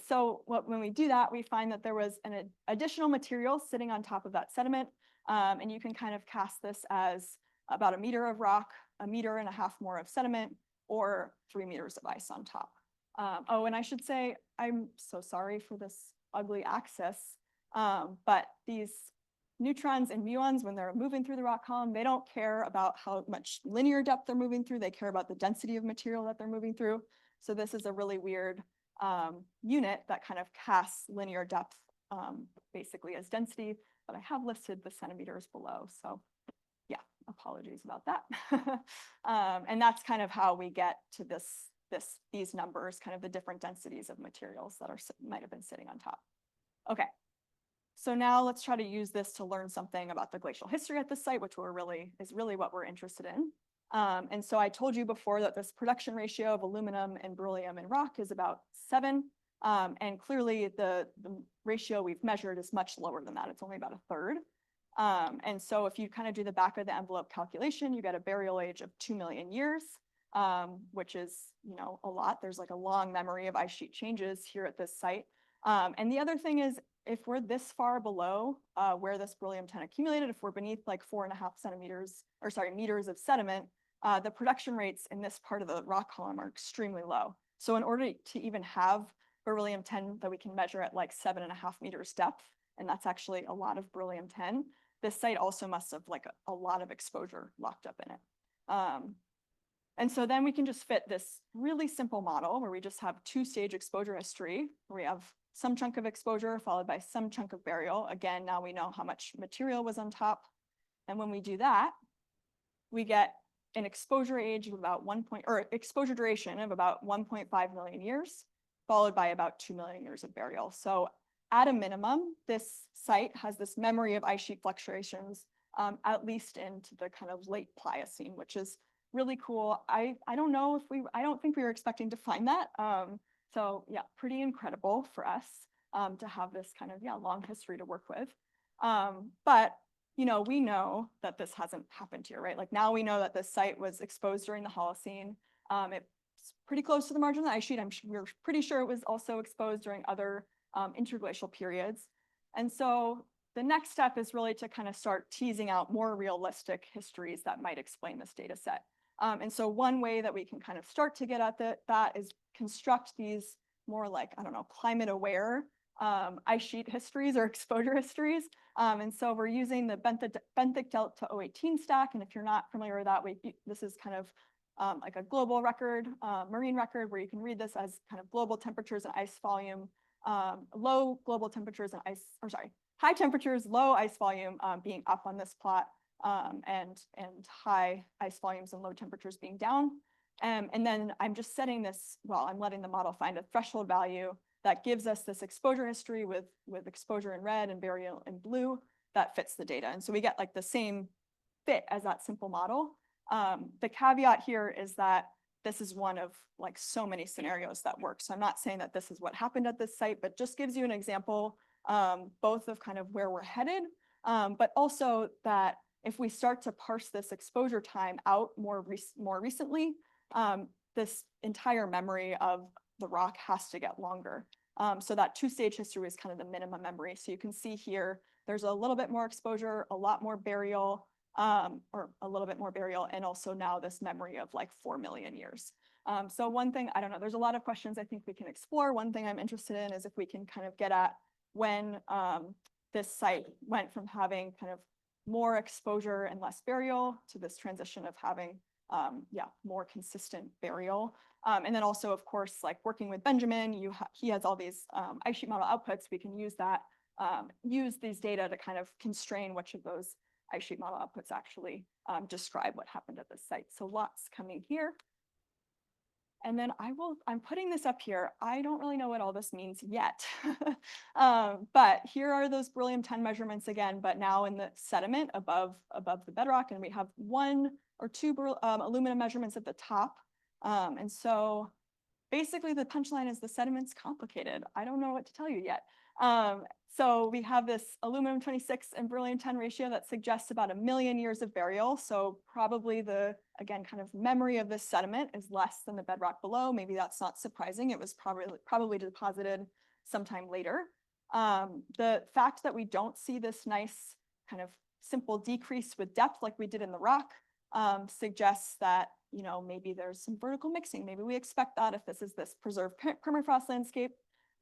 Speaker 2: So when we do that, we find that there was an additional material sitting on top of that sediment. And you can kind of cast this as about 1 meter of rock, 1.5 meters more of sediment, or 3 meters of ice on top. Oh, and I should say, I'm so sorry for this ugly axis, but these neutrons and muons, when they're moving through the rock column, they don't care about how much linear depth they're moving through. They care about the density of material that they're moving through. So this is a really weird unit that kind of casts linear depth basically as density, but I have listed the centimeters below. So yeah, apologies about that. And that's kind of how we get to these numbers, kind of the different densities of materials that might have been sitting on top. Okay, so now let's try to use this to learn something about the glacial history at this site, which is really what we're interested in. And so I told you before that this production ratio of aluminum and beryllium in rock is about 7. And clearly the ratio we've measured is much lower than that. It's only about 1/3. And so if you kind of do the back of the envelope calculation, you get a burial age of 2 million years, which is, a lot. There's like a long memory of ice sheet changes here at this site. And the other thing is, if we're this far below where this beryllium-10 accumulated, if we're beneath like 4.5 meters of sediment, the production rates in this part of the rock column are extremely low. So in order to even have beryllium-10 that we can measure at like 7.5 meters depth, and that's actually a lot of beryllium-10, this site also must have like a lot of exposure locked up in it. And so then we can just fit this really simple model where we just have two-stage exposure history, where we have some chunk of exposure followed by some chunk of burial. Again, now we know how much material was on top. And when we do that, we get an exposure age of about exposure duration of about 1.5 million years, followed by about 2 million years of burial. So at a minimum, this site has this memory of ice sheet fluctuations, at least into the kind of late Pliocene, which is really cool. I don't think we were expecting to find that. So yeah, pretty incredible for us to have this kind of, long history to work with. But we know that this hasn't happened here, right? Like now we know that this site was exposed during the Holocene. It's pretty close to the margin of the ice sheet. We're pretty sure it was also exposed during other interglacial periods. And so the next step is really to kind of start teasing out more realistic histories that might explain this data set. And so one way that we can kind of start to get at that is construct these more like, I don't know, climate aware ice sheet histories or exposure histories. And so we're using the benthic delta 018 stack. And if you're not familiar with that, this is kind of like a global record, marine record, where you can read this as kind of global temperatures and ice volume, low global temperatures and high temperatures, low ice volume being up on this plot, and high ice volumes and low temperatures being down. And then I'm just setting this, I'm letting the model find a threshold value that gives us this exposure history with exposure in red and burial in blue that fits the data. And so we get like the same fit as that simple model. The caveat here is that this is one of like so many scenarios that work. So I'm not saying that this is what happened at this site, but just gives you an example, both of kind of where we're headed, but also that if we start to parse this exposure time out more recently, this entire memory of the rock has to get longer. So that two-stage history is kind of the minimum memory. So you can see here, there's a little bit more exposure, a lot more burial, or a little bit more burial, and also now this memory of like 4 million years. So one thing, I don't know, there's a lot of questions I think we can explore. One thing I'm interested in is if we can kind of get at when this site went from having kind of more exposure and less burial to this transition of having more consistent burial. And then also, of course, like working with Benjamin, he has all these ice sheet model outputs. We can use that, use these data to kind of constrain which of those ice sheet model outputs actually describe what happened at this site. So lots coming here. And then I'm putting this up here. I don't really know what all this means yet. But here are those beryllium-10 measurements again, but now in the sediment above the bedrock. And we have 1 or 2 aluminum measurements at the top. And so basically the punchline is the sediment's complicated. I don't know what to tell you yet. So we have this aluminum 26 and beryllium 10 ratio that suggests about 1 million years of burial. So probably again, kind of memory of this sediment is less than the bedrock below. Maybe that's not surprising. It was probably deposited sometime later. The fact that we don't see this nice kind of simple decrease with depth like we did in the rock suggests that, maybe there's some vertical mixing. Maybe we expect that if this is this preserved permafrost landscape.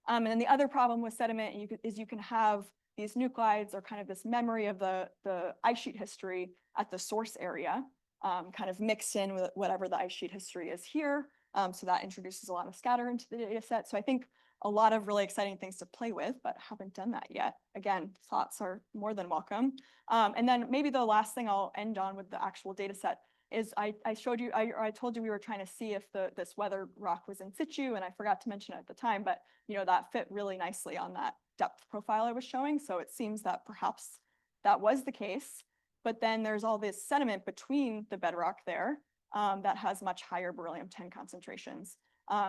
Speaker 2: And then the other problem with sediment is you can have these nuclides or kind of this memory of the ice sheet history at the source area, kind of mixed in with whatever the ice sheet history is here. So that introduces a lot of scatter into the data set. So I think a lot of really exciting things to play with, but haven't done that yet. Again, thoughts are more than welcome. And then maybe the last thing I'll end on with the actual data set is I told you we were trying to see if this weather rock was in situ, and I forgot to mention it at the time, but that fit really nicely on that depth profile I was showing. So it seems that perhaps that was the case, but then there's all this sediment between the bedrock there that has much higher beryllium-10 concentrations.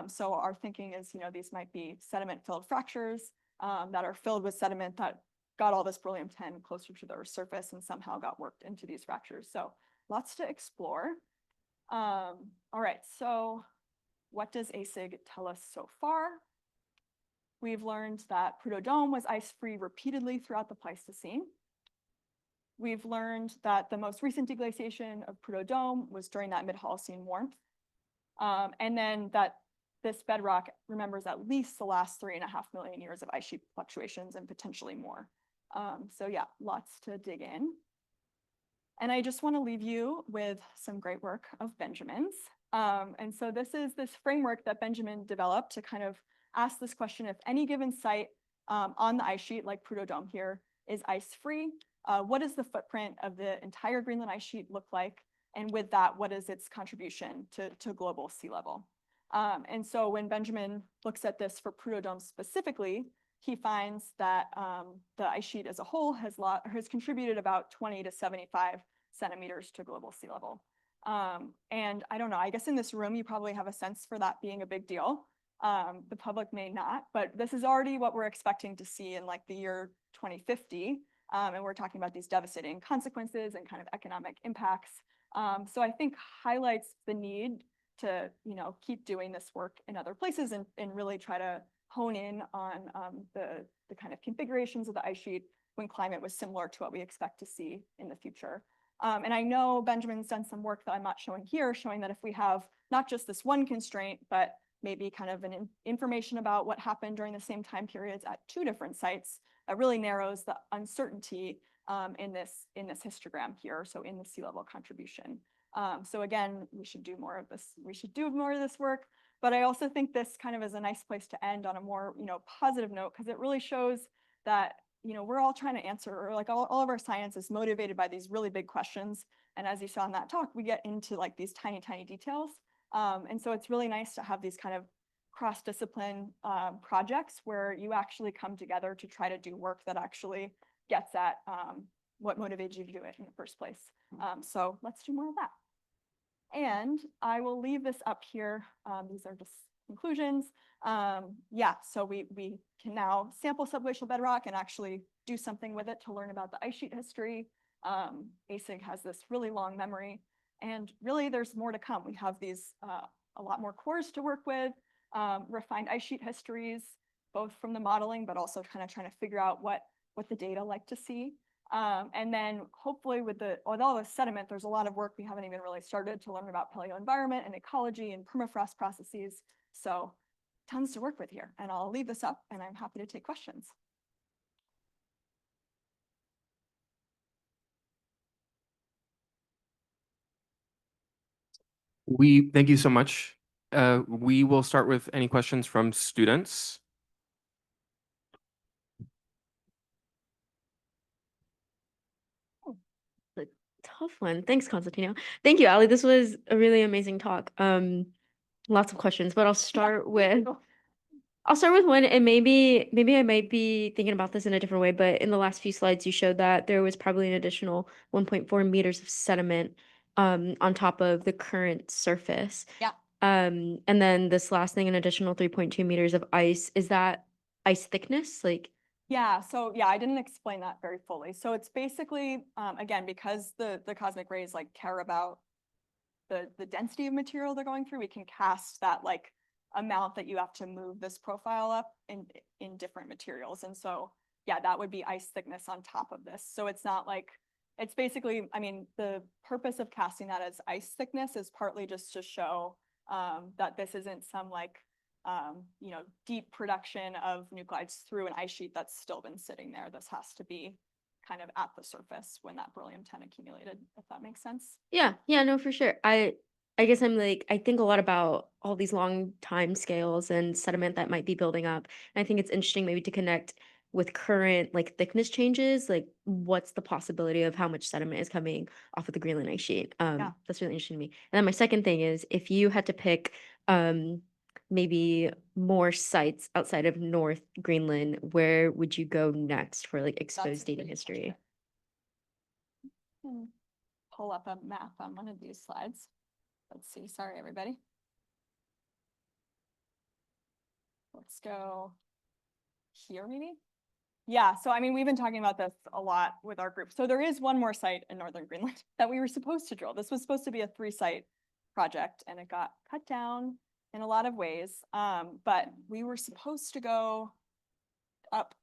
Speaker 2: So our thinking is, these might be sediment-filled fractures that are filled with sediment that got all this beryllium-10 closer to the Earth's surface and somehow got worked into these fractures. So lots to explore. All right, so what does ASIG tell us so far? We've learned that Prudhoe Dome was ice-free repeatedly throughout the Pleistocene. We've learned that the most recent deglaciation of Prudhoe Dome was during that mid-Holocene warmth. And then that this bedrock remembers at least the last 3.5 million years of ice sheet fluctuations and potentially more. So yeah, lots to dig in. And I just want to leave you with some great work of Benjamin's. And so this is this framework that Benjamin developed to kind of ask this question: if any given site on the ice sheet, like Prudhoe Dome here, is ice-free, what does the footprint of the entire Greenland ice sheet look like? And with that, what is its contribution to global sea level? And so when Benjamin looks at this for Prudhoe Dome specifically, he finds that the ice sheet as a whole has contributed about 20 to 75 centimeters to global sea level. And I don't know, I guess in this room, you probably have a sense for that being a big deal. The public may not, but this is already what we're expecting to see in like the year 2050. And we're talking about these devastating consequences and kind of economic impacts. So I think highlights the need to, keep doing this work in other places and really try to hone in on the kind of configurations of the ice sheet when climate was similar to what we expect to see in the future. And I know Benjamin's done some work that I'm not showing here, showing that if we have not just this one constraint, but maybe kind of an information about what happened during the same time periods at two different sites, that really narrows the uncertainty in this histogram here, so in the sea level contribution. So again, we should do more of this. We should do more of this work. But I also think this kind of is a nice place to end on a more, positive note, because it really shows that, we're all trying to answer, or like all of our science is motivated by these really big questions. And as you saw in that talk, we get into like these tiny, tiny details. And so it's really nice to have these kind of cross-discipline projects where you actually come together to try to do work that actually gets at what motivated you to do it in the first place. So let's do more of that. And I will leave this up here. These are just conclusions. So we can now sample subglacial bedrock and actually do something with it to learn about the ice sheet history. ASIG has this really long memory, and really there's more to come. We have these a lot more cores to work with, refined ice sheet histories, both from the modeling, but also kind of trying to figure out what the data like to see. And then hopefully with all the sediment, there's a lot of work we haven't even really started to learn about paleo environment and ecology and permafrost processes. So tons to work with here, and I'll leave this up and I'm happy to take questions.
Speaker 1: We thank you so much. We will start with any questions from students.
Speaker 3: A tough one. Thanks, Constantino. Thank you, Allie. This was a really amazing talk. Lots of questions, but I'll start with one, and maybe I might be thinking about this in a different way, but in the last few slides, you showed that there was probably an additional 1.4 meters of sediment on top of the current surface.
Speaker 2: Yeah.
Speaker 3: And then this last thing, an additional 3.2 meters of ice. Is that ice thickness?
Speaker 2: Yeah, so yeah, I didn't explain that very fully. So it's basically, again, because the cosmic rays like care about the density of material they're going through, we can cast that like amount that you have to move this profile up in different materials. And so, yeah, that would be ice thickness on top of this. So it's not like, it's basically, I mean, the purpose of casting that as ice thickness is partly just to show that this isn't some like, deep production of nuclides through an ice sheet that's still been sitting there. This has to be kind of at the surface when that beryllium-10 accumulated, if that makes sense.
Speaker 3: Yeah, no, for sure. I guess I'm like, I think a lot about all these long time scales and sediment that might be building up. And I think it's interesting maybe to connect with current like thickness changes, like what's the possibility of how much sediment is coming off of the Greenland ice sheet.
Speaker 2: Yeah.
Speaker 3: That's really interesting to me. And then my second thing is, if you had to pick maybe more sites outside of North Greenland, where would you go next for like exposed dating history?
Speaker 2: Pull up a map on one of these slides. Let's see. Sorry, everybody. Let's go here, maybe. Yeah, so I mean, we've been talking about this a lot with our group. So there is one more site in Northern Greenland that we were supposed to drill. This was supposed to be a 3-site project, and it got cut down in a lot of ways. But we were supposed to go up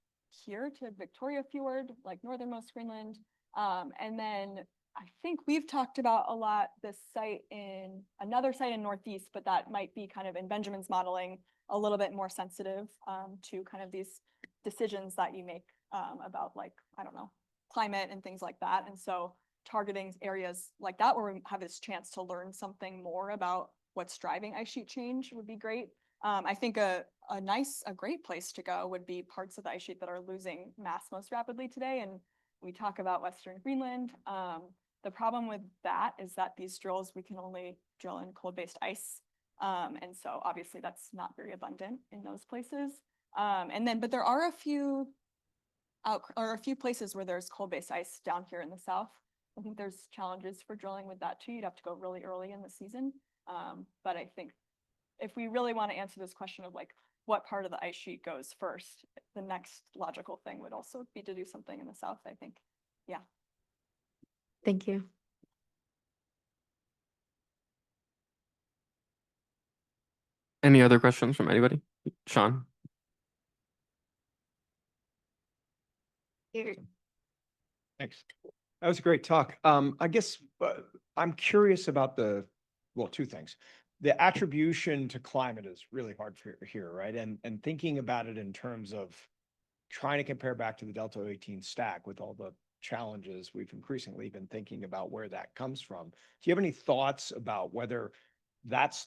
Speaker 2: here to Victoria Fjord, like northernmost Greenland. And then I think we've talked about a lot this site in another site in Northeast, but that might be kind of in Benjamin's modeling a little bit more sensitive to kind of these decisions that you make about like, I don't know, climate and things like that. And so targeting areas like that where we have this chance to learn something more about what's driving ice sheet change would be great. I think a great place to go would be parts of the ice sheet that are losing mass most rapidly today. And we talk about Western Greenland. The problem with that is that these drills, we can only drill in cold-based ice. And so obviously that's not very abundant in those places. But there are a few places where there's cold-based ice down here in the south. I think there's challenges for drilling with that too. You'd have to go really early in the season. But I think if we really want to answer this question of like what part of the ice sheet goes first, the next logical thing would also be to do something in the south, I think. Yeah.
Speaker 3: Thank you.
Speaker 1: Any other questions from anybody? Sean?
Speaker 4: Thanks. That was a great talk. I guess I'm curious about two things. The attribution to climate is really hard here, right? And thinking about it in terms of trying to compare back to the Delta 18 stack with all the challenges, we've increasingly been thinking about where that comes from. Do you have any thoughts about whether that's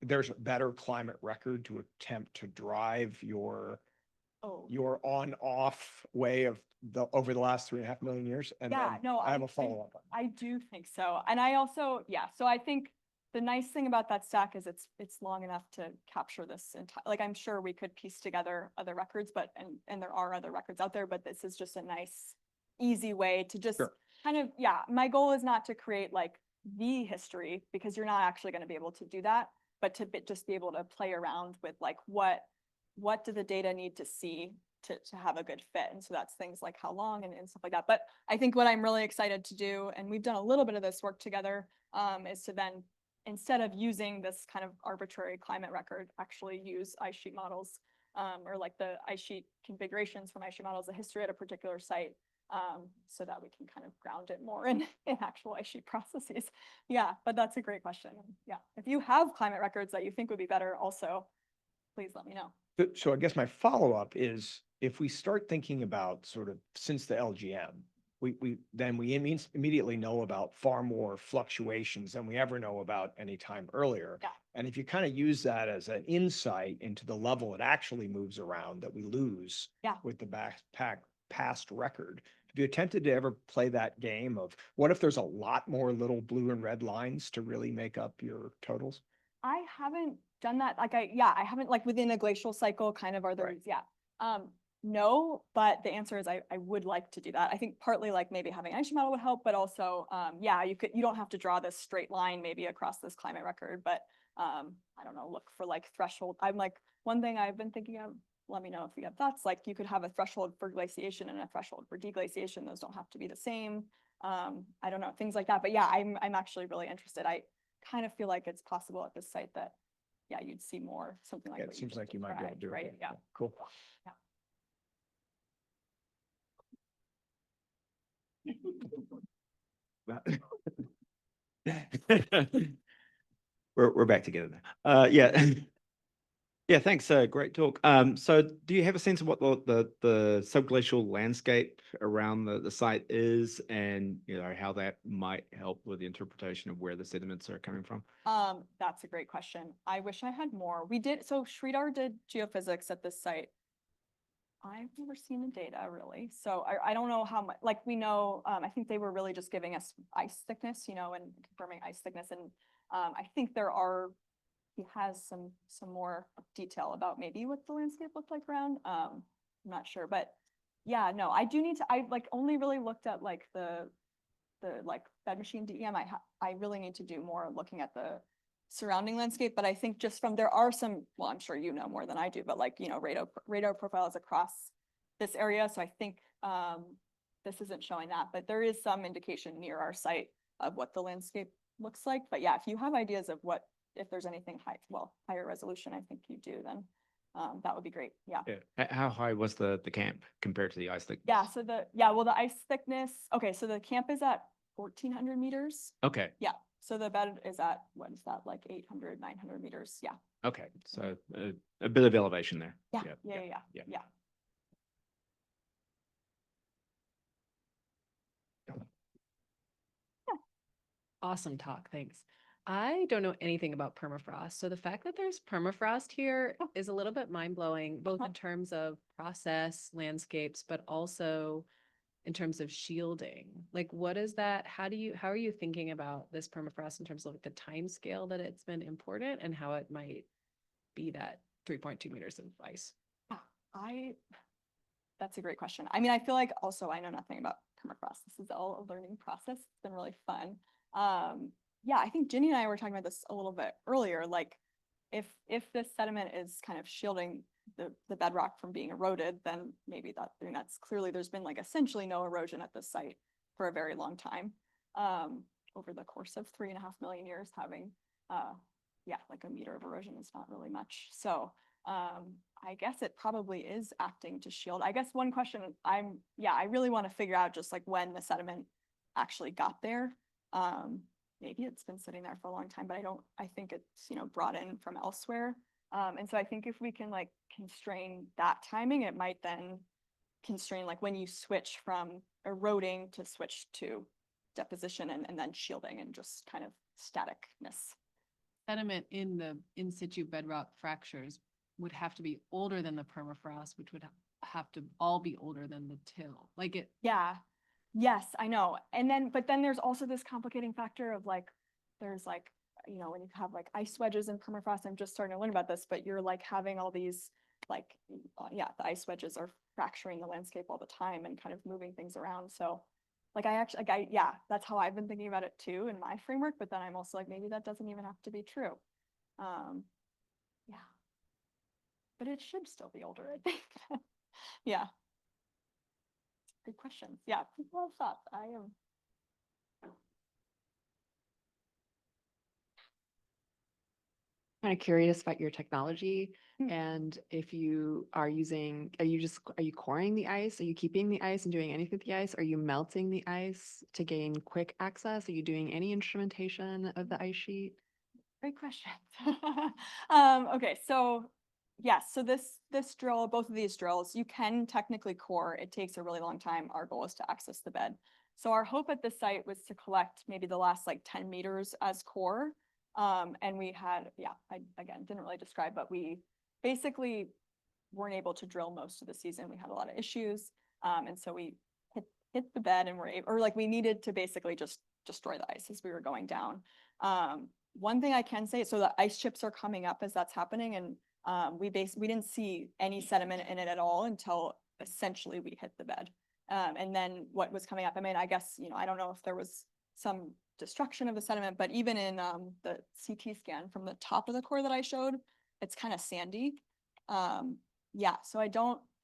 Speaker 4: there's a better climate record to attempt to drive your on-off way of over the last 3.5 million years? And
Speaker 2: yeah, no,
Speaker 4: I have a follow-up.
Speaker 2: I do think so. And I also, so I think the nice thing about that stack is it's long enough to capture this entire, like I'm sure we could piece together other records, but and there are other records out there, but this is just a nice, easy way to just kind of, my goal is not to create like the history because you're not actually going to be able to do that, but to just be able to play around with like what do the data need to see to have a good fit. And so that's things like how long and stuff like that. But I think what I'm really excited to do, and we've done a little bit of this work together, is to then, instead of using this kind of arbitrary climate record, actually use ice sheet models or like the ice sheet configurations from ice sheet models, the history at a particular site, so that we can kind of ground it more in actual ice sheet processes. Yeah, but that's a great question. Yeah, if you have climate records that you think would be better also, please let me know.
Speaker 4: So I guess my follow-up is, if we start thinking about sort of since the LGM, we immediately know about far more fluctuations than we ever know about any time earlier.
Speaker 2: Yeah.
Speaker 4: And if you kind of use that as an insight into the level it actually moves around that we lose with the past record, have you attempted to ever play that game of what if there's a lot more little blue and red lines to really make up your totals?
Speaker 2: I haven't done that. Like I haven't, like within a glacial cycle kind of, are there, no, but the answer is I would like to do that. I think partly like maybe having an ice sheet model would help, but also, you don't have to draw this straight line maybe across this climate record, but I don't know, look for like threshold. I'm like, one thing I've been thinking of, let me know if you have thoughts, like you could have a threshold for glaciation and a threshold for deglaciation. Those don't have to be the same. I don't know, things like that, but yeah, I'm actually really interested. I kind of feel like it's possible at this site that, you'd see more, something like
Speaker 4: It seems like you might be able to do it.
Speaker 2: Right, yeah.
Speaker 4: Cool.
Speaker 5: We're back together. Yeah, thanks. Great talk. So do you have a sense of what the subglacial landscape around the site is, and how that might help with the interpretation of where the sediments are coming from?
Speaker 2: That's a great question. I wish I had more. So Sridhar did geophysics at this site. I've never seen the data really. So I don't know how much, like we know, I think they were really just giving us ice thickness, and confirming ice thickness. And I think he has some more detail about maybe what the landscape looked like around. I'm not sure, but yeah, no, I do need to, I like only really looked at like the like bed machine DEM. I really need to do more looking at the surrounding landscape, but I think just there are some, well, I'm sure you know more than I do, but like, radar profiles across this area. So I think this isn't showing that, but there is some indication near our site of what the landscape looks like. But yeah, if you have ideas of if there's anything higher resolution, I think you do, then that would be great. Yeah.
Speaker 5: How high was the camp compared to the ice thickness?
Speaker 2: Yeah. So the ice thickness. Okay. So the camp is at 1,400 meters.
Speaker 5: Okay.
Speaker 2: Yeah. So the bed is at, what is that, like 800, 900 meters. Yeah.
Speaker 5: Okay. So a bit of elevation there.
Speaker 2: Yeah.
Speaker 6: Awesome talk, thanks. I don't know anything about permafrost, so the fact that there's permafrost here
Speaker 2: Oh.
Speaker 6: is a little bit mind-blowing, both
Speaker 2: Uh-huh.
Speaker 6: in terms of process, landscapes, but also in terms of shielding. Like, what is that? How are you thinking about this permafrost in terms of like the time scale that it's been important and how it might be that 3.2 meters of ice?
Speaker 2: That's a great question. I mean, I feel like also I know nothing about permafrost. This is all a learning process. It's been really fun. Yeah, I think Ginny and I were talking about this a little bit earlier. Like, if this sediment is kind of shielding the bedrock from being eroded, then maybe that's clearly there's been like essentially no erosion at this site for a very long time. Over the course of 3.5 million years, having yeah, like a meter of erosion is not really much. So I guess it probably is acting to shield. I guess one question I really want to figure out just like when the sediment actually got there. Maybe it's been sitting there for a long time, but I think it's, brought in from elsewhere. And so I think if we can like constrain that timing, it might then constrain like when you switch from eroding to switch to deposition and then shielding and just kind of staticness.
Speaker 6: Sediment in the in situ bedrock fractures would have to be older than the permafrost, which would have to all be older than the till. Like it.
Speaker 2: Yeah. Yes, I know. But then there's also this complicating factor of like, there's like, when you have like ice wedges in permafrost, I'm just starting to learn about this, but you're like having all these like, the ice wedges are fracturing the landscape all the time and kind of moving things around. So like that's how I've been thinking about it too in my framework, but then I'm also like, maybe that doesn't even have to be true. Yeah. But it should still be older, I think. Yeah. Good questions. Yeah, people have thoughts. I am.
Speaker 7: Kind of curious about your technology
Speaker 2: Hmm.
Speaker 7: and if you are using, are you coring the ice? Are you keeping the ice and doing anything with the ice? Are you melting the ice to gain quick access? Are you doing any instrumentation of the ice sheet?
Speaker 2: Great question. Okay, so yes, so this drill, both of these drills, you can technically core. It takes a really long time. Our goal is to access the bed. So our hope at this site was to collect maybe the last like 10 meters as core. And we had, I again didn't really describe, but we basically weren't able to drill most of the season. We had a lot of issues. And so we hit the bed and we needed to basically just destroy the ice as we were going down. One thing I can say, so the ice chips are coming up as that's happening, and we didn't see any sediment in it at all until essentially we hit the bed. And then what was coming up, I mean, I guess, I don't know if there was some destruction of the sediment, but even in the CT scan from the top of the core that I showed, it's kind of sandy. Yeah, so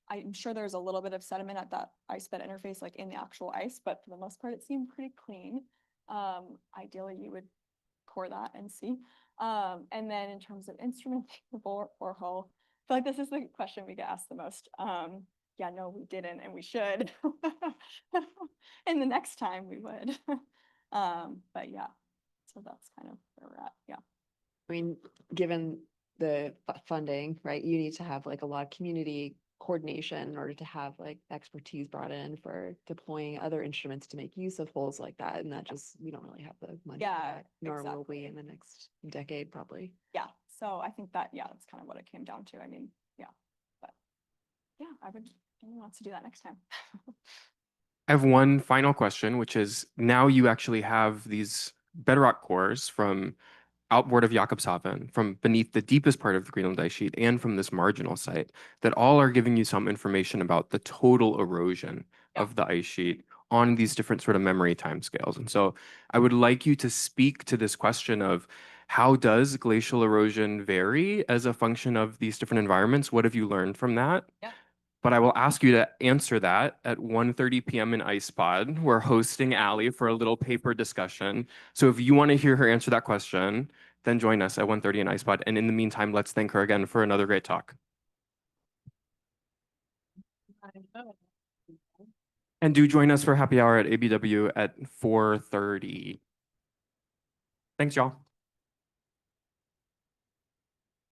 Speaker 2: I'm sure there's a little bit of sediment at that ice bed interface, like in the actual ice, but for the most part, it seemed pretty clean. Ideally, you would core that and see. And then in terms of instrumentation borehole, I feel like this is the question we get asked the most. Yeah, no, we didn't, and we should. And the next time we would. But yeah, so that's kind of where we're at. Yeah.
Speaker 7: I mean, given the funding, right, you need to have like a lot of community coordination in order to have like expertise brought in for deploying other instruments to make use of holes like that. And that just, we don't really have the money for
Speaker 2: Yeah,
Speaker 7: that, nor will we
Speaker 2: exactly.
Speaker 7: in the next decade, probably.
Speaker 2: Yeah, so I think that, that's kind of what it came down to. I mean, yeah, but yeah, anyone wants to do that next time.
Speaker 1: I have one final question, which is now you actually have these bedrock cores from outboard of Jakobshavn, from beneath the deepest part of the Greenland ice sheet, and from this marginal site that all are giving you some information about the total erosion of the ice sheet on these different sort of memory timescales. And so I would like you to speak to this question of how does glacial erosion vary as a function of these different environments? What have you learned from that?
Speaker 2: Yeah.
Speaker 1: But I will ask you to answer that at 1:30 p.m. in IcePod. We're hosting Allie for a little paper discussion. So if you want to hear her answer that question, then join us at 1:30 in IcePod. And in the meantime, let's thank her again for another great talk. And do join us for happy hour at ABW at 4:30. Thanks, y'all.